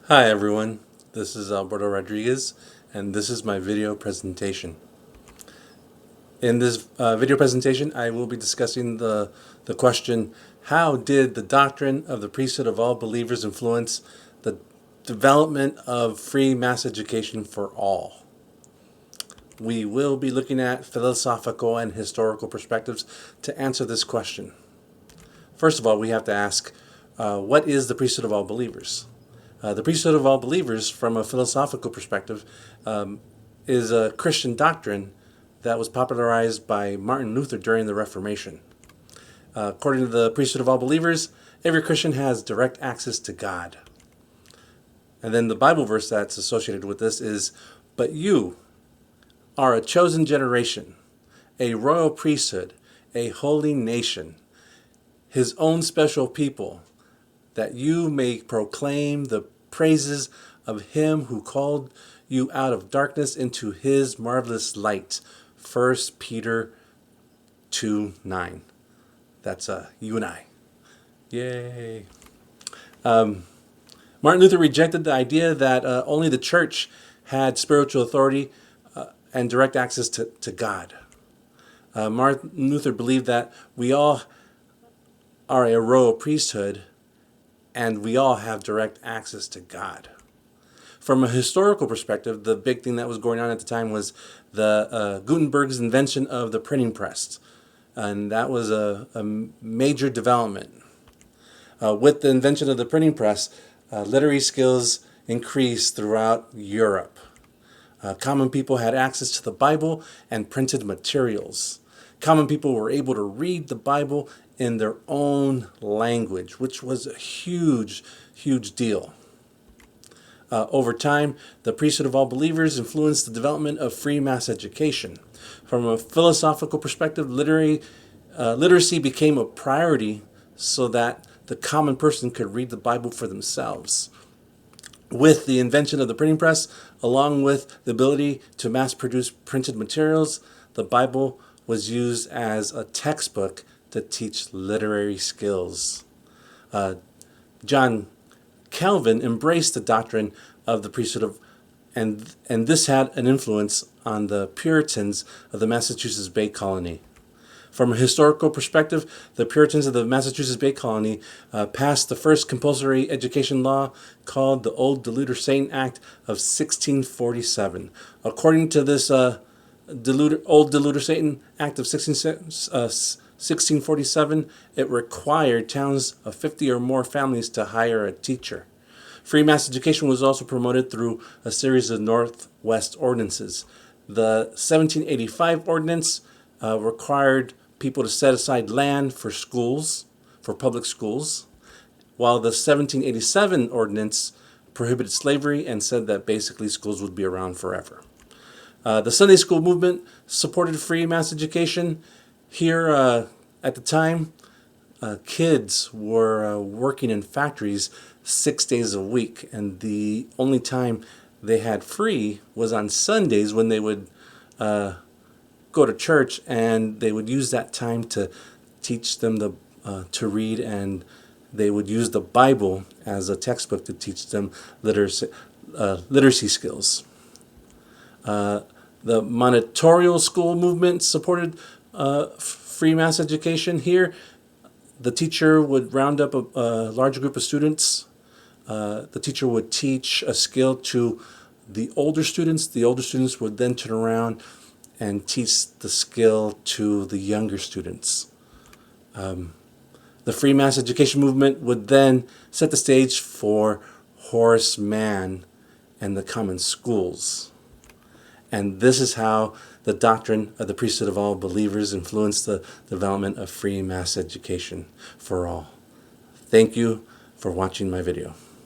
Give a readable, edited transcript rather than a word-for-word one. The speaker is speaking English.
Hi everyone, this is Alberto Rodriguez and this is my video presentation. In this video presentation I will be discussing the question, how did the doctrine of the priesthood of all believers influence the development of free mass education for all? We will be looking at philosophical and historical perspectives to answer this question. First of all, we have to ask, what is the priesthood of all believers? The priesthood of all believers, from a philosophical perspective, is a Christian doctrine that was popularized by Martin Luther during the Reformation. According to the priesthood of all believers, every Christian has direct access to God. And then the Bible verse that's associated with this is, "But you are a chosen generation, a royal priesthood, a holy nation, his own special people, that you may proclaim the praises of him who called you out of darkness into his marvelous light." 1 Peter 2:9. That's you and I. Yay. Martin Luther rejected the idea that only the church had spiritual authority and direct access to God. Martin Luther believed that we all are a royal priesthood and we all have direct access to God. From a historical perspective, the big thing that was going on at the time was the Gutenberg's invention of the printing press. And that was a major development. With the invention of the printing press, literary skills increased throughout Europe. Common people had access to the Bible and printed materials. Common people were able to read the Bible in their own language, which was a huge, huge deal. Over time, the priesthood of all believers influenced the development of free mass education. From a philosophical perspective, literacy became a priority so that the common person could read the Bible for themselves. With the invention of the printing press, along with the ability to mass produce printed materials, the Bible was used as a textbook to teach literary skills. John Calvin embraced the doctrine of the priesthood and this had an influence on the Puritans of the Massachusetts Bay Colony. From a historical perspective, the Puritans of the Massachusetts Bay Colony passed the first compulsory education law called the Old Diluter-Satan Act of 1647. According to this Old Diluter-Satan Act of 1647, it required towns of 50 or more families to hire a teacher. Free mass education was also promoted through a series of Northwest ordinances. The 1785 ordinance required people to set aside land for schools, for public schools, while the 1787 ordinance prohibited slavery and said that basically schools would be around forever. The Sunday school movement supported free mass education. Here at the time, kids were working in factories 6 days a week, and the only time they had free was on Sundays when they would go to church, and they would use that time to teach them to read, and they would use the Bible as a textbook to teach them literacy skills. The monitorial school movement supported free mass education. Here, the teacher would round up a large group of students. The teacher would teach a skill to the older students. The older students would then turn around and teach the skill to the younger students. The free mass education movement would then set the stage for Horace Mann and the common schools. And this is how the doctrine of the priesthood of all believers influenced the development of free mass education for all. Thank you for watching my video.